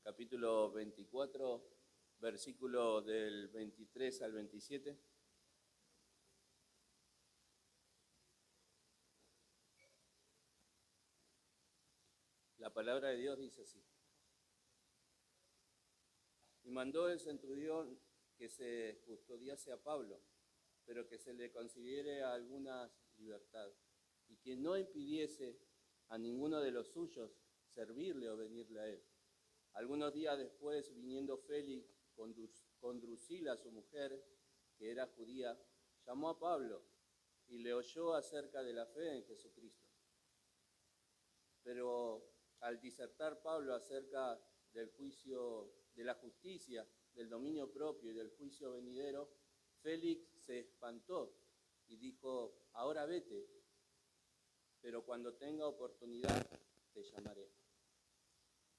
capítulo 24, versículo del 23 al 27. La palabra de Dios dice así: y mandó el centurión que se custodiase a Pablo, pero que se le considere alguna libertad, y que no impidiese a ninguno de los suyos servirle o venirle a él. Algunos días después, viniendo Félix con Drusila, su mujer, que era judía, llamó a Pablo y le oyó acerca de la fe en Jesucristo. Pero al disertar Pablo acerca del juicio, de la justicia, del dominio propio y del juicio venidero, Félix se espantó y dijo: ahora vete, pero cuando tenga oportunidad te llamaré.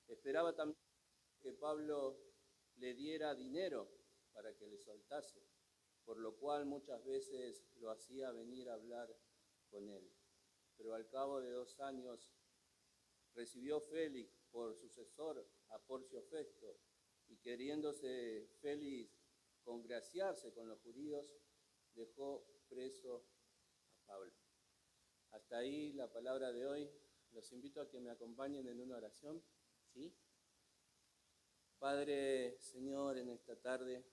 Esperaba también que Pablo le diera dinero para que le soltase, por lo cual muchas veces lo hacía venir a hablar con él. Pero al cabo de 2 años recibió Félix por sucesor a Porcio Festo, y queriéndose Félix congraciarse con los judíos, dejó preso a Pablo. Hasta ahí la palabra de hoy. Los invito a que me acompañen en una oración. ¿Sí? Padre, Señor, en esta tarde,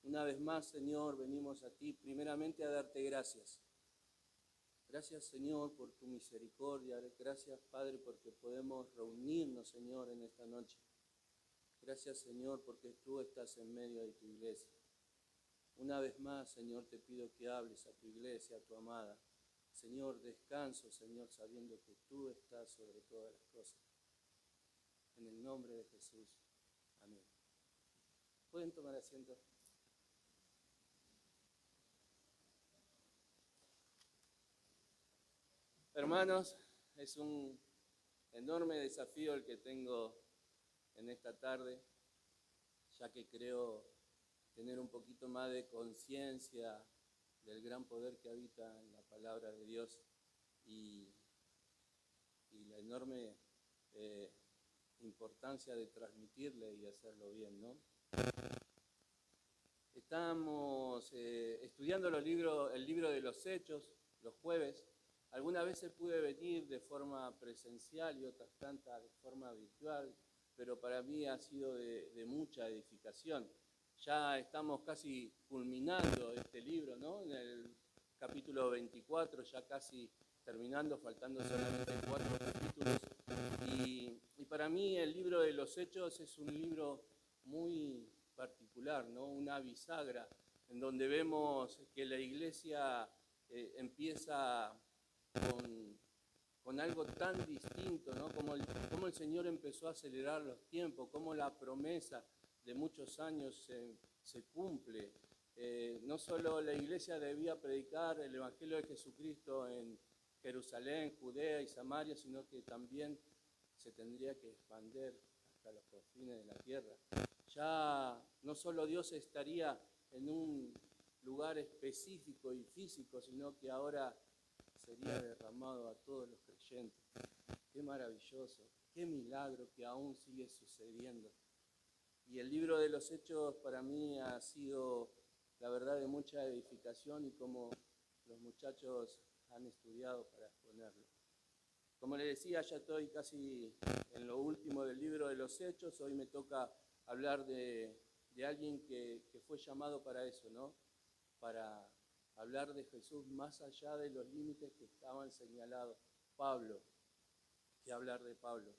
una vez más, Señor, venimos a ti primeramente a darte gracias. Gracias, Señor, por tu misericordia. Gracias, Padre, porque podemos reunirnos, Señor, en esta noche. Gracias, Señor, porque tú estás en medio de tu iglesia. Una vez más, Señor, te pido que hables a tu iglesia, a tu amada. Señor, descanso, Señor, sabiendo que tú estás sobre todas las cosas. En el nombre de Jesús. Amén. ¿Pueden tomar asiento? Hermanos, es un enorme desafío el que tengo en esta tarde, ya que creo tener un poquito más de conciencia del gran poder que habita en la palabra de Dios y la enorme importancia de transmitirle y hacerlo bien, ¿no? Estamos estudiando el libro de los Hechos los jueves. Algunas veces pude venir de forma presencial y otras tantas de forma virtual, pero para mí ha sido de mucha edificación. Ya estamos casi culminando este libro, ¿no? En el capítulo 24, ya casi terminando, faltando solamente 4 capítulos. Y para mí el libro de los Hechos es un libro muy particular, ¿no? Una bisagra en donde vemos que la iglesia empieza con algo tan distinto, ¿no? Como el Señor empezó a acelerar los tiempos, como la promesa de muchos años se cumple. No solo la iglesia debía predicar el Evangelio de Jesucristo en Jerusalén, Judea y Samaria, sino que también se tendría que expandir hasta los confines de la tierra. Ya no solo Dios estaría en un lugar específico y físico, sino que ahora sería derramado a todos los creyentes. Qué maravilloso, qué milagro que aún sigue sucediendo. Y el libro de los Hechos para mí ha sido, la verdad, de mucha edificación, y como los muchachos han estudiado para exponerlo. Como les decía, ya estoy casi en lo último del libro de los Hechos. Hoy me toca hablar de alguien que fue llamado para eso, ¿no? Para hablar de Jesús más allá de los límites que estaban señalados. Pablo, que hablar de Pablo.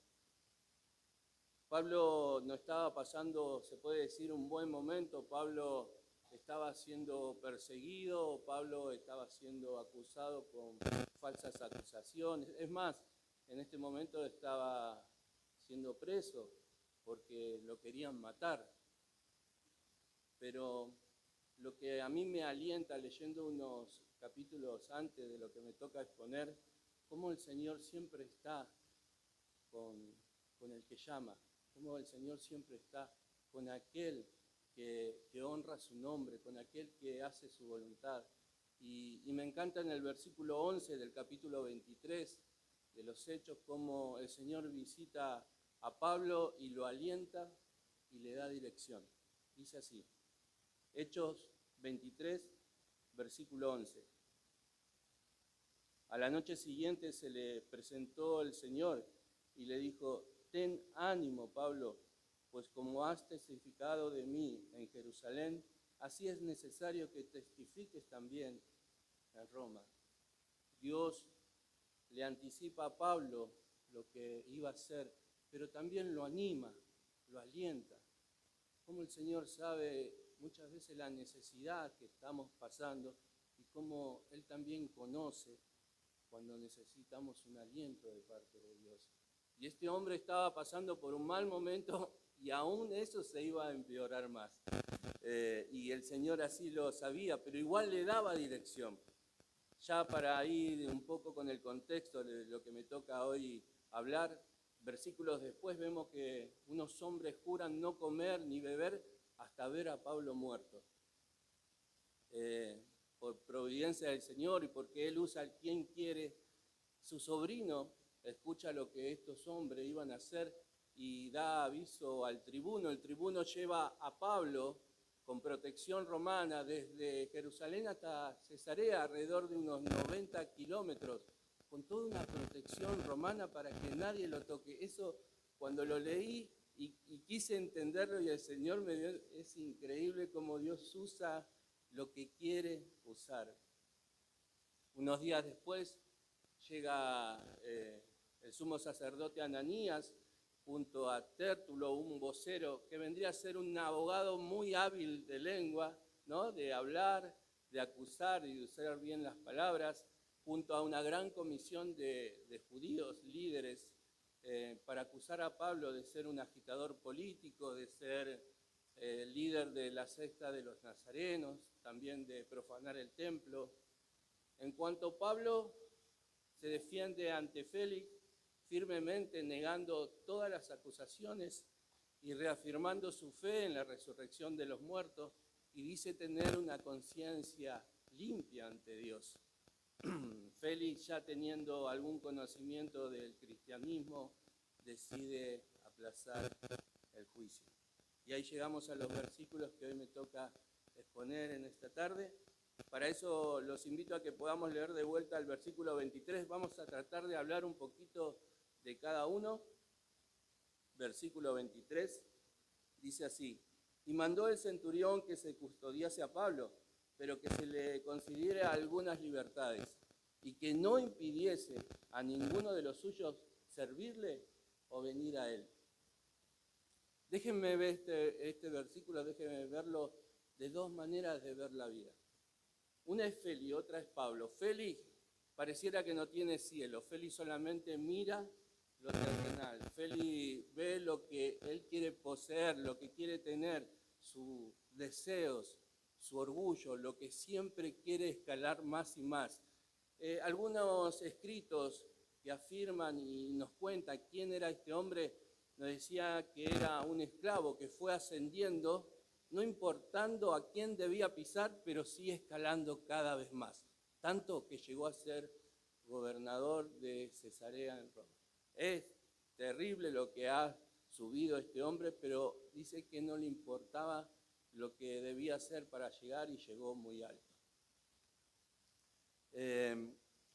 Pablo no estaba pasando, se puede decir, un buen momento. Pablo estaba siendo perseguido, Pablo estaba siendo acusado con falsas acusaciones. Es más, en este momento estaba siendo preso porque lo querían matar. Pero lo que a mí me alienta leyendo unos capítulos antes de lo que me toca exponer, cómo el Señor siempre está con el que llama, cómo el Señor siempre está con aquel que honra su nombre, con aquel que hace su voluntad. Y me encanta en el versículo 11 del capítulo 23 de los Hechos, cómo el Señor visita a Pablo y lo alienta y le da dirección. Dice así, Hechos 23, versículo 11. A la noche siguiente se le presentó el Señor y le dijo, ten ánimo, Pablo, pues como has testificado de mí en Jerusalén, así es necesario que testifiques también en Roma. Dios le anticipa a Pablo lo que iba a hacer, pero también lo anima, lo alienta. Como el Señor sabe muchas veces la necesidad que estamos pasando y cómo Él también conoce cuando necesitamos un aliento de parte de Dios. Y este hombre estaba pasando por un mal momento y aún eso se iba a empeorar más. Y el Señor así lo sabía, pero igual le daba dirección. Ya para ir un poco con el contexto de lo que me toca hoy hablar, versículos después vemos que unos hombres juran no comer ni beber hasta ver a Pablo muerto. Por providencia del Señor y porque Él usa a quien quiere, su sobrino escucha lo que estos hombres iban a hacer y da aviso al tribuno. El tribuno lleva a Pablo con protección romana desde Jerusalén hasta Cesarea, alrededor de unos 90 kilómetros, con toda una protección romana para que nadie lo toque. Eso, cuando lo leí y quise entenderlo y el Señor me dio, es increíble cómo Dios usa lo que quiere usar. Unos días después llega el sumo sacerdote Ananías junto a Tértulo, un vocero que vendría a ser un abogado muy hábil de lengua, ¿no? De hablar, de acusar y de usar bien las palabras, junto a una gran comisión de judíos, líderes, para acusar a Pablo de ser un agitador político, de ser líder de la secta de los nazarenos, también de profanar el templo. En cuanto Pablo se defiende ante Félix, firmemente negando todas las acusaciones y reafirmando su fe en la resurrección de los muertos, y dice tener una conciencia limpia ante Dios. Félix, ya teniendo algún conocimiento del cristianismo, decide aplazar el juicio. Y ahí llegamos a los versículos que hoy me toca exponer en esta tarde. Para eso los invito a que podamos leer de vuelta el versículo 23. Vamos a tratar de hablar un poquito de cada uno. Versículo 23 dice así: y mandó el centurión que se custodiase a Pablo, pero que se le concediere algunas libertades, y que no impidiese a ninguno de los suyos servirle o venir a él. Déjenme ver este versículo, déjenme verlo de dos maneras de ver la vida. Una es Félix, otra es Pablo. Félix pareciera que no tiene cielo. Félix solamente mira lo terrenal. Félix ve lo que él quiere poseer, lo que quiere tener, sus deseos, su orgullo, lo que siempre quiere escalar más y más. Algunos escritos que afirman y nos cuentan quién era este hombre, nos decía que era un esclavo que fue ascendiendo, no importando a quién debía pisar, pero sí escalando cada vez más, tanto que llegó a ser gobernador de Cesarea en Roma. Es terrible lo que ha subido este hombre, pero dice que no le importaba lo que debía hacer para llegar y llegó muy alto.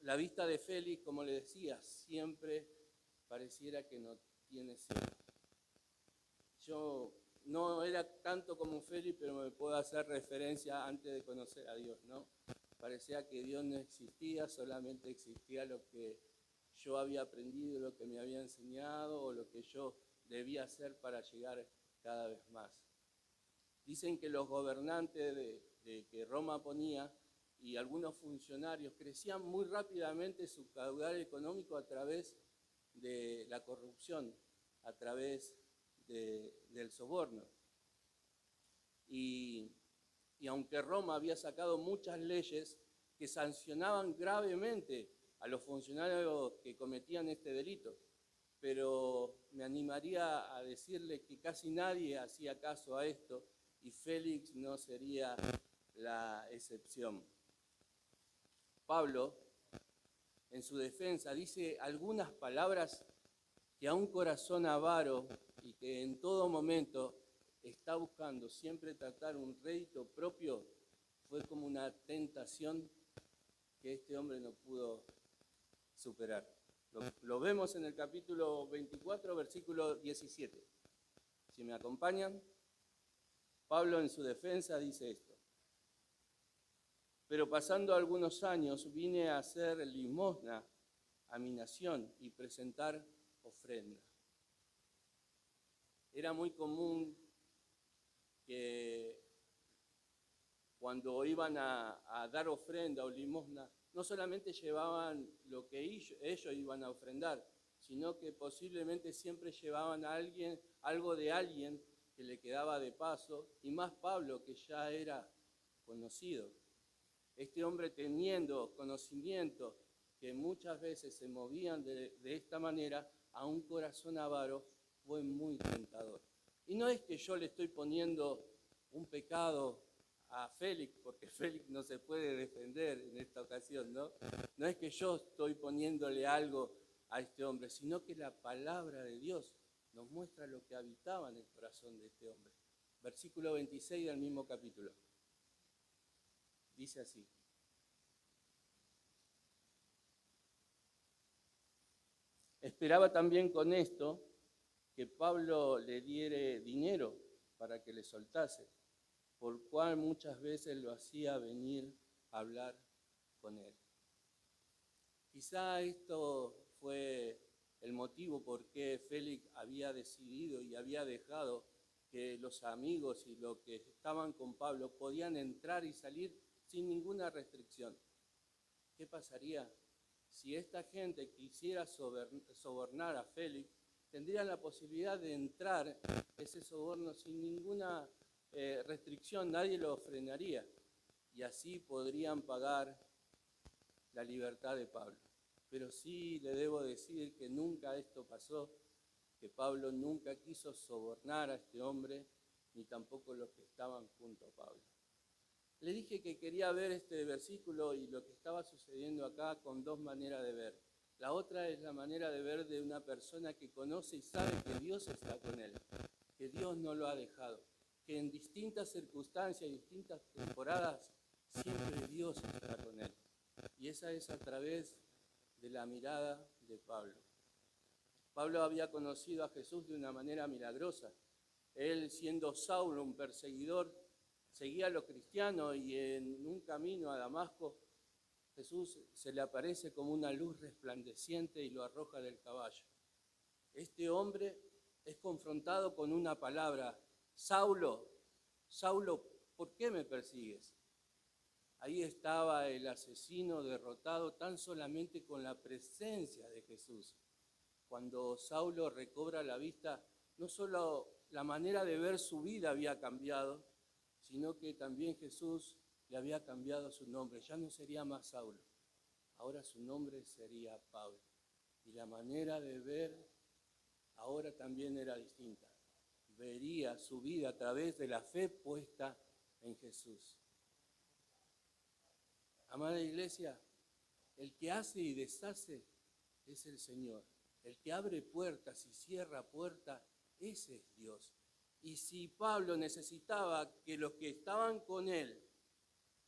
La vista de Félix, como le decía, siempre pareciera que no tiene cielo. Yo no era tanto como Félix, pero me puedo hacer referencia antes de conocer a Dios, ¿no? Parecía que Dios no existía, solamente existía lo que yo había aprendido, lo que me había enseñado o lo que yo debía hacer para llegar cada vez más. Dicen que los gobernantes de que Roma ponía y algunos funcionarios crecían muy rápidamente su caudal económico a través de la corrupción, a través del soborno. Y aunque Roma había sacado muchas leyes que sancionaban gravemente a los funcionarios que cometían este delito, pero me animaría a decirle que casi nadie hacía caso a esto y Félix no sería la excepción. Pablo, en su defensa, dice algunas palabras que a un corazón avaro y que en todo momento está buscando siempre tratar un rédito propio, fue como una tentación que este hombre no pudo superar. Lo vemos en el capítulo 24, versículo 17. Si me acompañan, Pablo en su defensa dice esto: pero pasando algunos años vine a hacer limosna a mi nación y presentar ofrenda. Era muy común que cuando iban a dar ofrenda o limosna, no solamente llevaban lo que ellos iban a ofrendar, sino que posiblemente siempre llevaban a alguien, algo de alguien que le quedaba de paso, y más Pablo, que ya era conocido. Este hombre, teniendo conocimiento que muchas veces se movían de esta manera, a un corazón avaro, fue muy tentador. Y no es que yo le estoy poniendo un pecado a Félix, porque Félix no se puede defender en esta ocasión, ¿no? No es que yo estoy poniéndole algo a este hombre, sino que la palabra de Dios nos muestra lo que habitaba en el corazón de este hombre. Versículo 26 del mismo capítulo. Dice así: esperaba también con esto que Pablo le diere dinero para que le soltase, por cual muchas veces lo hacía venir a hablar con él. Quizá esto fue el motivo por qué Félix había decidido y había dejado que los amigos y los que estaban con Pablo podían entrar y salir sin ninguna restricción. ¿Qué pasaría si esta gente quisiera sobornar a Félix? Tendrían la posibilidad de entrar ese soborno sin ninguna restricción, nadie lo frenaría, y así podrían pagar la libertad de Pablo. Pero sí le debo decir que nunca esto pasó, que Pablo nunca quiso sobornar a este hombre, ni tampoco los que estaban junto a Pablo. Le dije que quería ver este versículo y lo que estaba sucediendo acá con dos maneras de ver. La otra es la manera de ver de una persona que conoce y sabe que Dios está con él, que Dios no lo ha dejado, que en distintas circunstancias y distintas temporadas siempre Dios está con él. Y esa es a través de la mirada de Pablo. Pablo había conocido a Jesús de una manera milagrosa. Él, siendo Saulo, un perseguidor, seguía a los cristianos, y en un camino a Damasco, Jesús se le aparece como una luz resplandeciente y lo arroja del caballo. Este hombre es confrontado con una palabra: Saulo, Saulo, ¿por qué me persigues? Ahí estaba el asesino derrotado tan solamente con la presencia de Jesús. Cuando Saulo recobra la vista, no solo la manera de ver su vida había cambiado, sino que también Jesús le había cambiado su nombre. Ya no sería más Saulo, ahora su nombre sería Pablo. Y la manera de ver ahora también era distinta. Vería su vida a través de la fe puesta en Jesús. Amada iglesia, el que hace y deshace es el Señor. El que abre puertas y cierra puertas, ese es Dios. Y si Pablo necesitaba que los que estaban con él,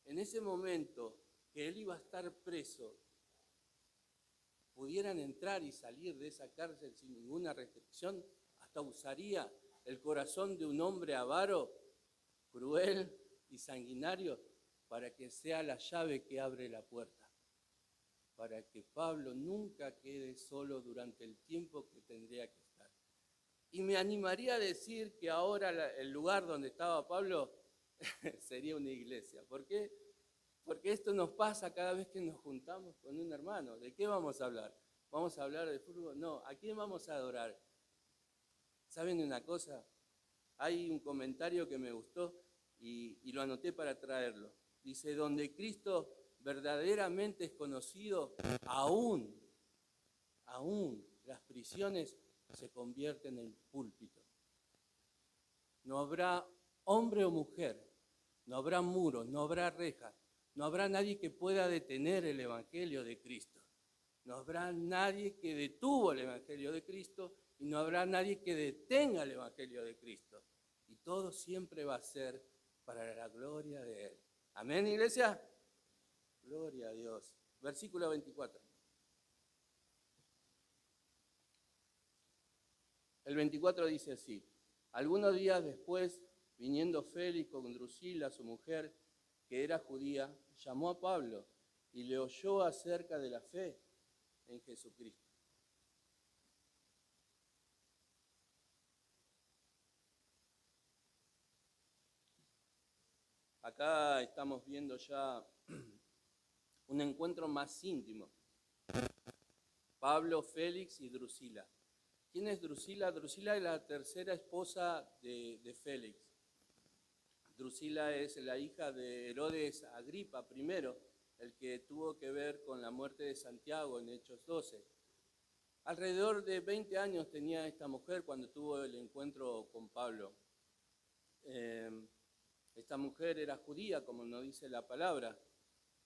en ese momento que él iba a estar preso, pudieran entrar y salir de esa cárcel sin ninguna restricción, hasta usaría el corazón de un hombre avaro, cruel y sanguinario, para que sea la llave que abre la puerta, para que Pablo nunca quede solo durante el tiempo que tendría que estar. Y me animaría a decir que ahora el lugar donde estaba Pablo sería una iglesia. ¿Por qué? Porque esto nos pasa cada vez que nos juntamos con un hermano. ¿De qué vamos a hablar? ¿Vamos a hablar de fútbol? No, ¿a quién vamos a adorar? ¿Saben una cosa? Hay un comentario que me gustó y lo anoté para traerlo. Dice: donde Cristo verdaderamente es conocido, aún las prisiones se convierten en púlpito. No habrá hombre o mujer, no habrá muros, no habrá rejas, no habrá nadie que pueda detener el Evangelio de Cristo. No habrá nadie que detuvo el Evangelio de Cristo, y no habrá nadie que detenga el Evangelio de Cristo. Y todo siempre va a ser para la gloria de Él. Amén, iglesia. Gloria a Dios. Versículo 24. El 24 dice así: algunos días después, viniendo Félix con Drusila, su mujer, que era judía, llamó a Pablo y le oyó acerca de la fe en Jesucristo. Acá estamos viendo ya un encuentro más íntimo. Pablo, Félix y Drusila. ¿Quién es Drusila? Drusila es la tercera esposa de Félix. Drusila es la hija de Herodes Agripa I, el que tuvo que ver con la muerte de Santiago en Hechos 12. Alrededor de 20 años tenía esta mujer cuando tuvo el encuentro con Pablo. Esta mujer era judía, como nos dice la palabra,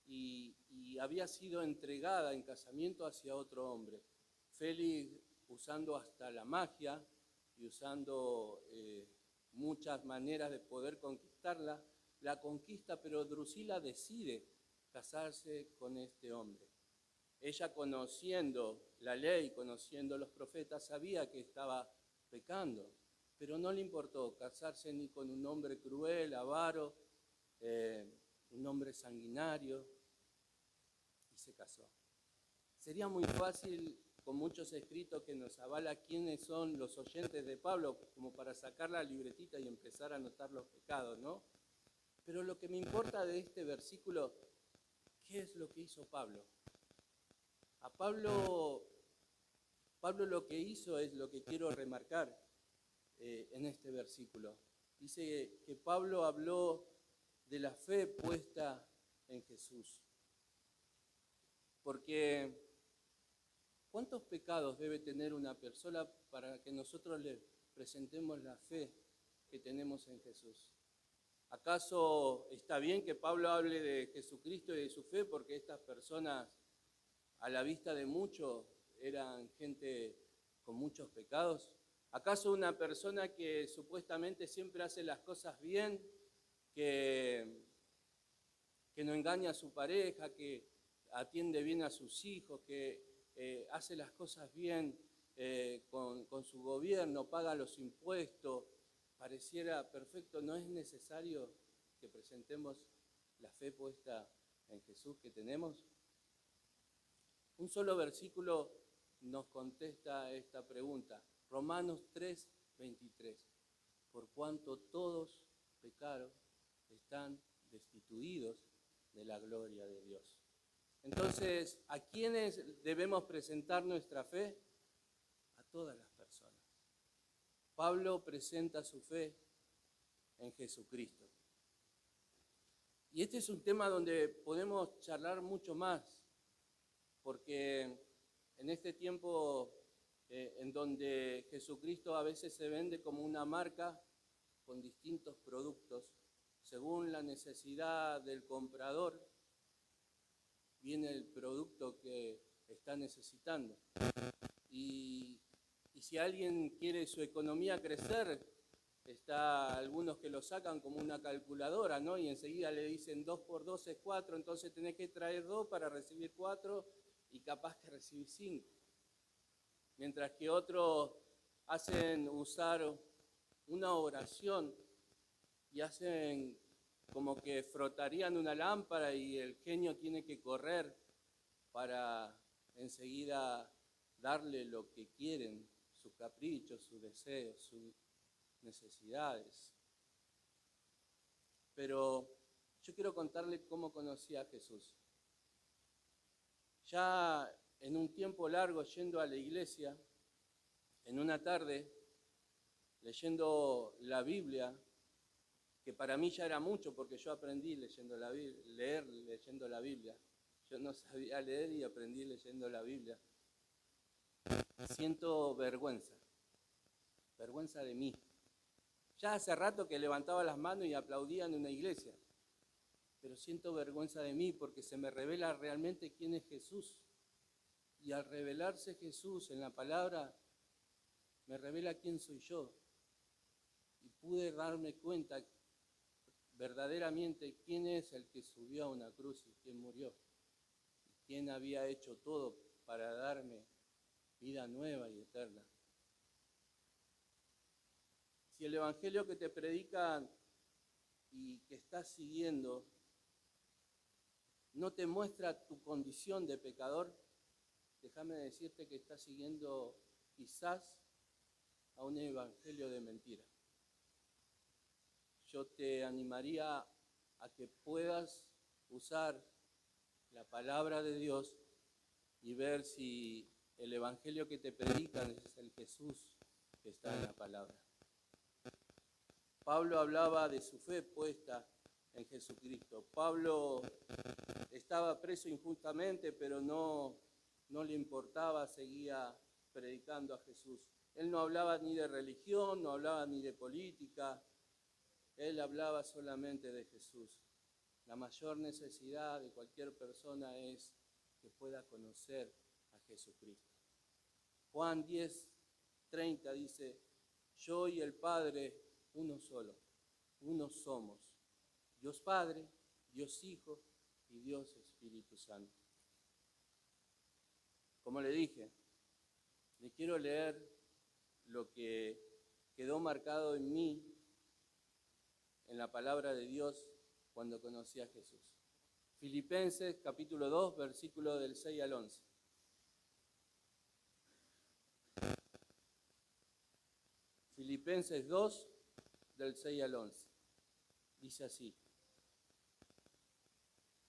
y había sido entregada en casamiento hacia otro hombre. Félix, usando hasta la magia y usando muchas maneras de poder conquistarla, la conquista, pero Drusila decide casarse con este hombre. Ella, conociendo la ley, conociendo los profetas, sabía que estaba pecando, pero no le importó casarse ni con un hombre cruel, avaro, un hombre sanguinario, y se casó. Sería muy fácil, con muchos escritos que nos avala quiénes son los oyentes de Pablo, como para sacar la libretita y empezar a anotar los pecados, ¿no? Pero lo que me importa de este versículo, ¿qué es lo que hizo Pablo? A Pablo lo que hizo es lo que quiero remarcar en este versículo. Dice que Pablo habló de la fe puesta en Jesús. Porque ¿cuántos pecados debe tener una persona para que nosotros le presentemos la fe que tenemos en Jesús? ¿Acaso está bien que Pablo hable de Jesucristo y de su fe porque estas personas, a la vista de muchos, eran gente con muchos pecados? ¿Acaso una persona que supuestamente siempre hace las cosas bien, que no engaña a su pareja, que atiende bien a sus hijos, que hace las cosas bien con su gobierno, paga los impuestos, pareciera perfecto, no es necesario que presentemos la fe puesta en Jesús que tenemos? Un solo versículo nos contesta esta pregunta. Romanos 3, 23. Por cuanto todos pecaron, están destituidos de la gloria de Dios. Entonces, ¿a quiénes debemos presentar nuestra fe? A todas las personas. Pablo presenta su fe en Jesucristo. Y este es un tema donde podemos charlar mucho más, porque en este tiempo en donde Jesucristo a veces se vende como una marca con distintos productos, según la necesidad del comprador, viene el producto que está necesitando. Y si alguien quiere su economía crecer, está algunos que lo sacan como una calculadora, ¿no? Y enseguida le dicen 2 por 2 es 4, entonces tenés que traer 2 para recibir 4 y capaz que recibís 5. Mientras que otros hacen usar una oración y hacen como que frotarían una lámpara y el genio tiene que correr para enseguida darle lo que quieren, sus caprichos, sus deseos, sus necesidades. Pero yo quiero contarle cómo conocí a Jesús. Ya en un tiempo largo yendo a la iglesia, en una tarde, leyendo la Biblia, que para mí ya era mucho porque yo aprendí leer leyendo la Biblia. Yo no sabía leer y aprendí leyendo la Biblia. Siento vergüenza de mí. Ya hace rato que levantaba las manos y aplaudía en una iglesia, pero siento vergüenza de mí porque se me revela realmente quién es Jesús. Y al revelarse Jesús en la palabra, me revela quién soy yo. Y pude darme cuenta verdaderamente quién es el que subió a una cruz y quién murió. Y quién había hecho todo para darme vida nueva y eterna. Si el evangelio que te predican y que estás siguiendo no te muestra tu condición de pecador, déjame decirte que estás siguiendo quizás a un evangelio de mentira. Yo te animaría a que puedas usar la palabra de Dios y ver si el evangelio que te predican es el Jesús que está en la palabra. Pablo hablaba de su fe puesta en Jesucristo. Pablo estaba preso injustamente, pero no le importaba, seguía predicando a Jesús. Él no hablaba ni de religión, no hablaba ni de política, él hablaba solamente de Jesús. La mayor necesidad de cualquier persona es que pueda conocer a Jesucristo. Juan 10:30 dice, yo y el Padre uno solo, uno somos. Dios Padre, Dios Hijo y Dios Espíritu Santo. Como le dije, le quiero leer lo que quedó marcado en mí, en la palabra de Dios, cuando conocí a Jesús. Filipenses capítulo 2, versículo del 6 al 11. Filipenses 2, del 6 al 11. Dice así: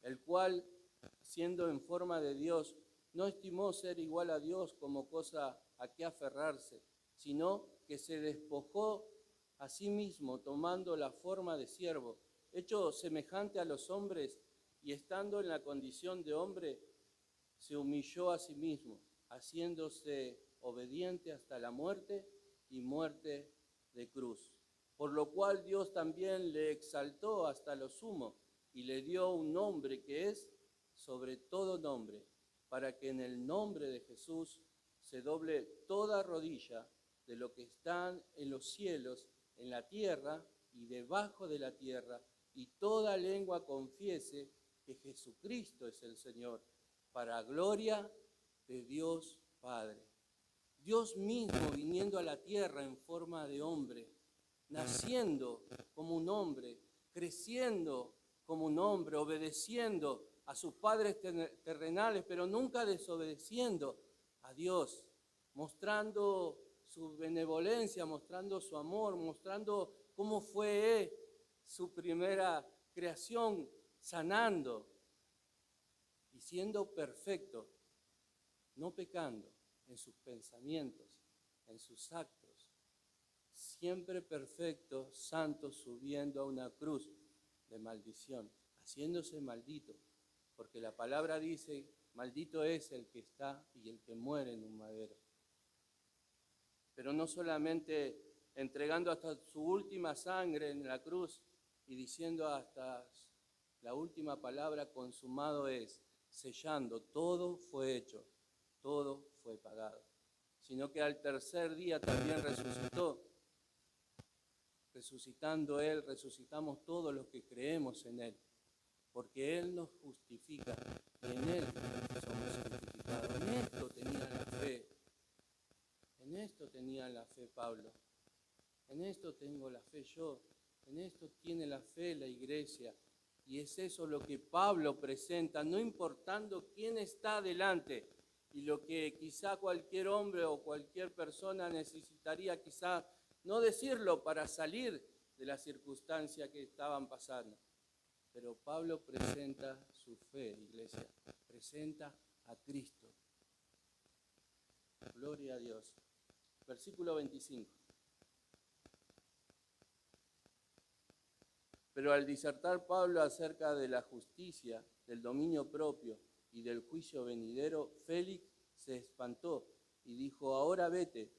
el cual, siendo en forma de Dios, no estimó ser igual a Dios como cosa a que aferrarse, sino que se despojó a sí mismo, tomando la forma de siervo, hecho semejante a los hombres, y estando en la condición de hombre, se humilló a sí mismo, haciéndose obediente hasta la muerte y muerte de cruz. Por lo cual Dios también le exaltó hasta lo sumo y le dio un nombre que es sobre todo nombre, para que en el nombre de Jesús se doble toda rodilla de lo que están en los cielos, en la tierra y debajo de la tierra, y toda lengua confiese que Jesucristo es el Señor, para gloria de Dios Padre. Dios mismo viniendo a la tierra en forma de hombre, naciendo como un hombre, creciendo como un hombre, obedeciendo a sus padres terrenales, pero nunca desobedeciendo a Dios, mostrando su benevolencia, mostrando su amor, mostrando cómo fue su primera creación, sanando y siendo perfecto, no pecando en sus pensamientos, en sus actos, siempre perfecto, santo, subiendo a una cruz de maldición, haciéndose maldito, porque la palabra dice, maldito es el que está y el que muere en un madero. Pero no solamente entregando hasta su última sangre en la cruz y diciendo hasta la última palabra, consumado es, sellando, todo fue hecho, todo fue pagado, sino que al tercer día también resucitó. Resucitando Él, resucitamos todos los que creemos en Él, porque Él nos justifica y en Él somos justificados. En esto tenía la fe, en esto tenía la fe Pablo, en esto tengo la fe yo, en esto tiene la fe la iglesia. Y es eso lo que Pablo presenta, no importando quién está delante, y lo que quizá cualquier hombre o cualquier persona necesitaría quizá no decirlo para salir de la circunstancia que estaban pasando. Pero Pablo presenta su fe, iglesia, presenta a Cristo. Gloria a Dios. Versículo 25. Pero al disertar Pablo acerca de la justicia, del dominio propio y del juicio venidero, Félix se espantó y dijo, ahora vete,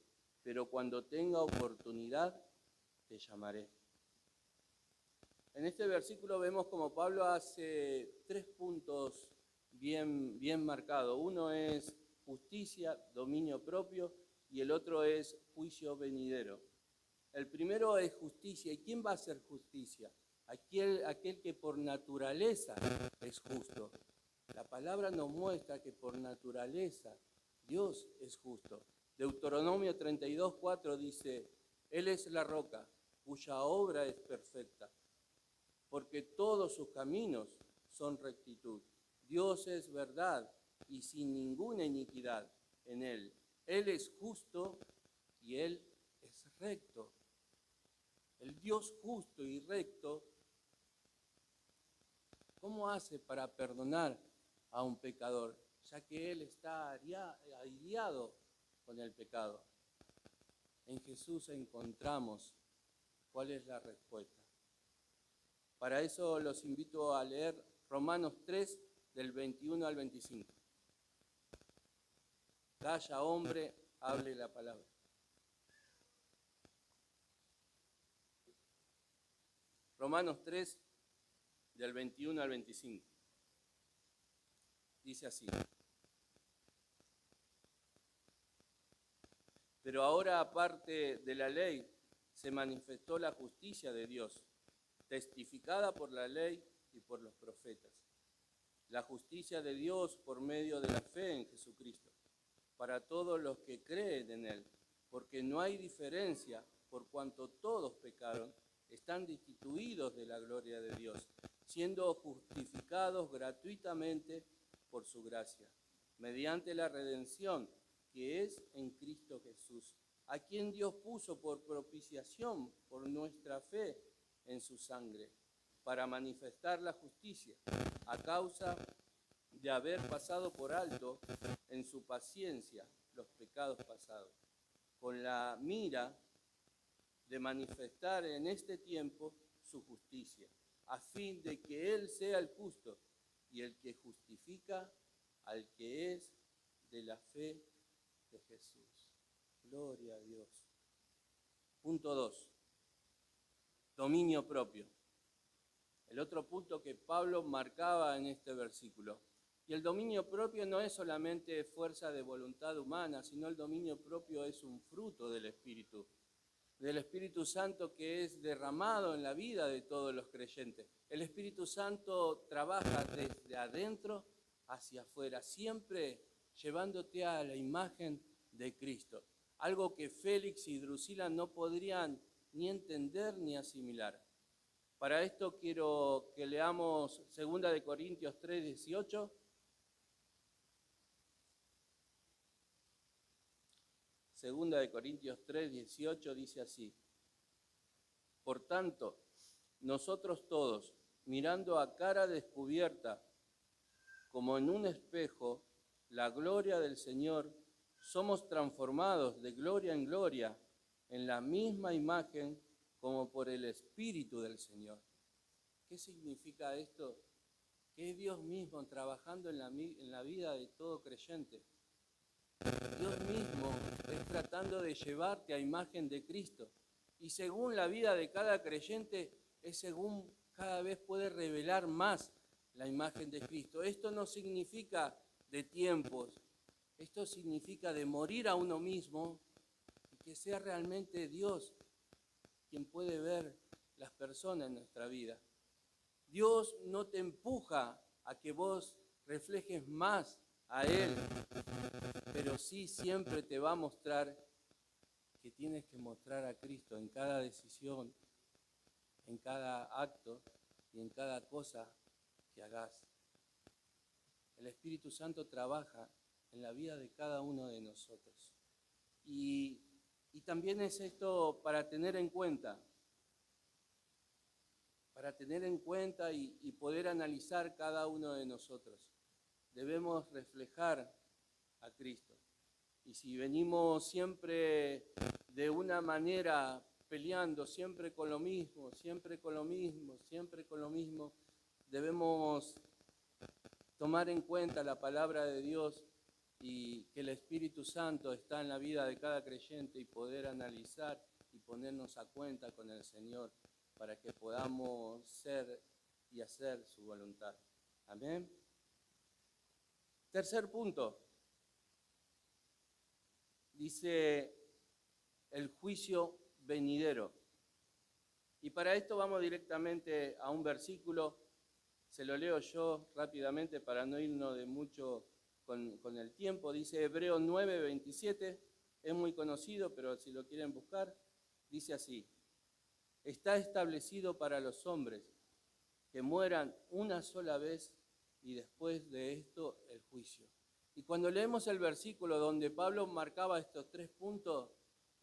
pero cuando tenga oportunidad te llamaré. En este versículo vemos como Pablo hace 3 puntos bien marcados. Uno es justicia, dominio propio, y el otro es juicio venidero. El primero es justicia. ¿Y quién va a hacer justicia? Aquel que por naturaleza es justo. La palabra nos muestra que por naturaleza Dios es justo. Deuteronomio 32:4 dice, Él es la roca, cuya obra es perfecta, porque todos sus caminos son rectitud. Dios es verdad y sin ninguna iniquidad en Él. Él es justo y Él es recto. El Dios justo y recto, ¿cómo hace para perdonar a un pecador? Ya que Él está aliado con el pecado. En Jesús encontramos cuál es la respuesta. Para eso los invito a leer Romanos 3, del 21 al 25. Calla, hombre, hable la palabra. Romanos 3, del 21 al 25. Dice así. Pero ahora, aparte de la ley, se manifestó la justicia de Dios, testificada por la ley y por los profetas. La justicia de Dios por medio de la fe en Jesucristo, para todos los que creen en Él, porque no hay diferencia, por cuanto todos pecaron, están destituidos de la gloria de Dios, siendo justificados gratuitamente por su gracia, mediante la redención que es en Cristo Jesús, a quien Dios puso por propiciación por nuestra fe en su sangre, para manifestar la justicia, a causa de haber pasado por alto en su paciencia los pecados pasados, con la mira de manifestar en este tiempo su justicia, a fin de que Él sea el justo y el que justifica al que es de la fe de Jesús. Gloria a Dios. Punto 2. Dominio propio. El otro punto que Pablo marcaba en este versículo. Y el dominio propio no es solamente fuerza de voluntad humana, sino el dominio propio es un fruto del Espíritu Santo que es derramado en la vida de todos los creyentes. El Espíritu Santo trabaja desde adentro hacia afuera, siempre llevándote a la imagen de Cristo. Algo que Félix y Drusila no podrían ni entender ni asimilar. Para esto quiero que leamos 2 de Corintios 3:18. Segunda de Corintios 3:18 dice así: Por tanto, nosotros todos, mirando a cara descubierta, como en un espejo, la gloria del Señor, somos transformados de gloria en gloria en la misma imagen como por el Espíritu del Señor. ¿Qué significa esto? Que es Dios mismo trabajando en la vida de todo creyente. Dios mismo es tratando de llevarte a imagen de Cristo. Y según la vida de cada creyente, es según cada vez puede revelar más la imagen de Cristo. Esto no significa de tiempos, esto significa de morir a uno mismo y que sea realmente Dios quien puede ver las personas en nuestra vida. Dios no te empuja a que vos reflejes más a Él, pero sí siempre te va a mostrar que tienes que mostrar a Cristo en cada decisión, en cada acto y en cada cosa que hagas. El Espíritu Santo trabaja en la vida de cada uno de nosotros. Y también es esto para tener en cuenta y poder analizar cada uno de nosotros. Debemos reflejar a Cristo. Y si venimos siempre de una manera peleando, siempre con lo mismo, debemos tomar en cuenta la palabra de Dios y que el Espíritu Santo está en la vida de cada creyente y poder analizar y ponernos a cuenta con el Señor para que podamos ser y hacer su voluntad. Amén. Tercer punto. dice el juicio venidero. Y para esto vamos directamente a un versículo, se lo leo yo rápidamente para no irnos de mucho con el tiempo. Dice Hebreos 9, 27, es muy conocido, pero si lo quieren buscar, dice así: está establecido para los hombres que mueran una sola vez y después de esto el juicio. Y cuando leemos el versículo donde Pablo marcaba estos 3 puntos,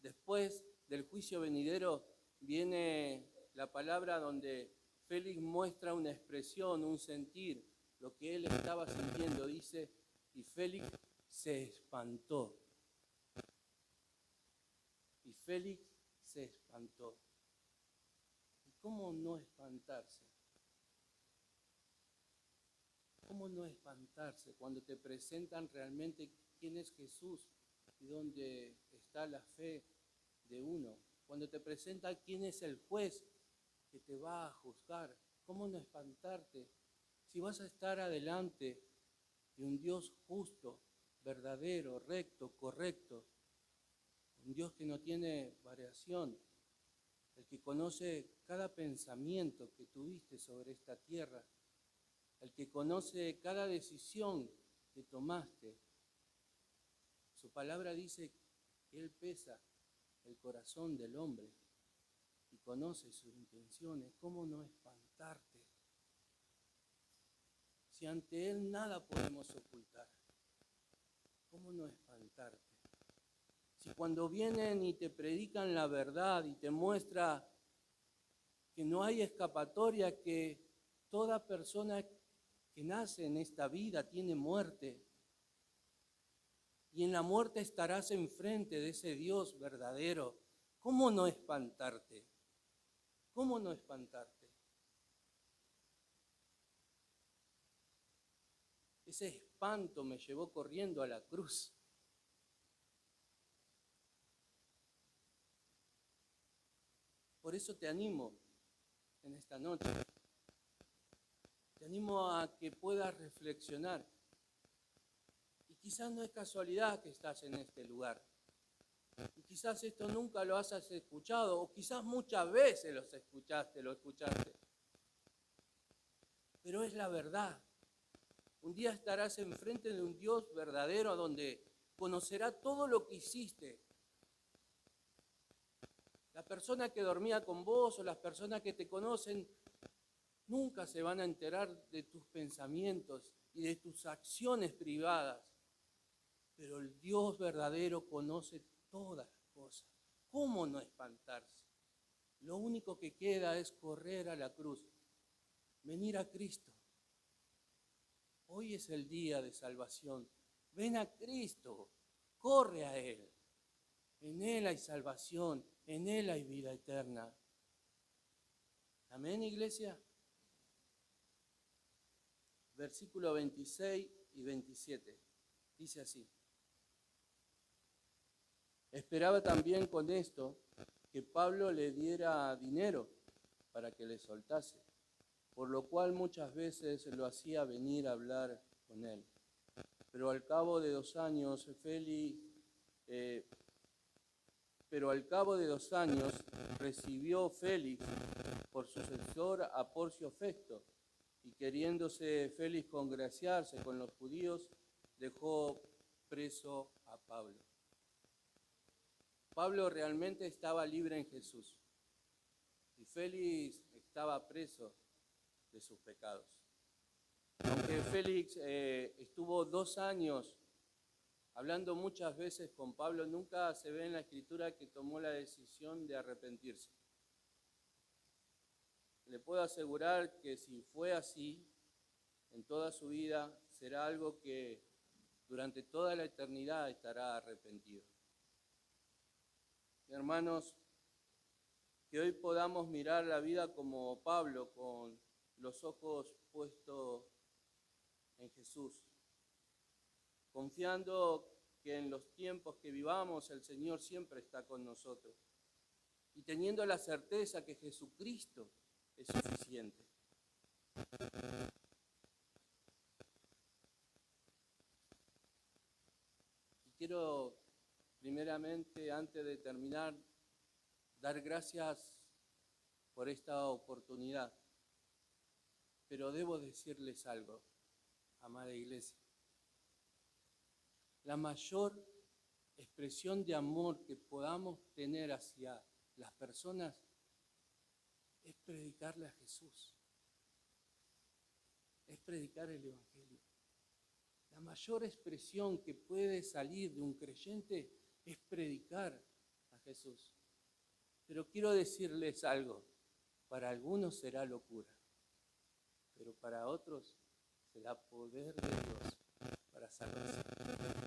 después del juicio venidero viene la palabra donde Félix muestra una expresión, un sentir, lo que él estaba sintiendo. Dice, y Félix se espantó. Y Félix se espantó. ¿Y cómo no espantarse? ¿Cómo no espantarse cuando te presentan realmente quién es Jesús y dónde está la fe de uno? Cuando te presentan quién es el juez que te va a juzgar, ¿cómo no espantarte? Si vas a estar adelante de un Dios justo, verdadero, recto, correcto, un Dios que no tiene variación, el que conoce cada pensamiento que tuviste sobre esta tierra, el que conoce cada decisión que tomaste. Su palabra dice que Él pesa el corazón del hombre y conoce sus intenciones. ¿Cómo no espantarte? Si ante Él nada podemos ocultar, ¿cómo no espantarte? Si cuando vienen y te predican la verdad y te muestra que no hay escapatoria, que toda persona que nace en esta vida tiene muerte, y en la muerte estarás enfrente de ese Dios verdadero, ¿cómo no espantarte? ¿Cómo no espantarte? Ese espanto me llevó corriendo a la cruz. Por eso te animo en esta noche. Te animo a que puedas reflexionar. Y quizás no es casualidad que estás en este lugar. Y quizás esto nunca lo hayas escuchado, o quizás muchas veces lo escuchaste. Pero es la verdad. Un día estarás enfrente de un Dios verdadero donde conocerá todo lo que hiciste. La persona que dormía con vos o las personas que te conocen nunca se van a enterar de tus pensamientos y de tus acciones privadas. Pero el Dios verdadero conoce todas las cosas. ¿Cómo no espantarse? Lo único que queda es correr a la cruz, venir a Cristo. Hoy es el día de salvación. Ven a Cristo, corre a Él. En Él hay salvación, en Él hay vida eterna. Amén, iglesia. Versículo 26 y 27. Dice así. Esperaba también con esto que Pablo le diera dinero para que le soltase, por lo cual muchas veces lo hacía venir a hablar con él. Pero al cabo de 2 años, recibió Félix por sucesor a Porcio Festo, y queriéndose Félix congraciarse con los judíos, dejó preso a Pablo. Pablo realmente estaba libre en Jesús y Félix estaba preso de sus pecados. Aunque Félix estuvo 2 años hablando muchas veces con Pablo, nunca se ve en la Escritura que tomó la decisión de arrepentirse. Le puedo asegurar que si fue así, en toda su vida, será algo que durante toda la eternidad estará arrepentido. Hermanos, que hoy podamos mirar la vida como Pablo, con los ojos puestos en Jesús, confiando que en los tiempos que vivamos el Señor siempre está con nosotros y teniendo la certeza que Jesucristo es suficiente. Y quiero primeramente, antes de terminar, dar gracias por esta oportunidad. Pero debo decirles algo, amada iglesia. La mayor expresión de amor que podamos tener hacia las personas es predicarle a Jesús. Es predicar el Evangelio. La mayor expresión que puede salir de un creyente es predicar a Jesús. Pero quiero decirles algo, para algunos será locura, pero para otros será poder de Dios para salvación.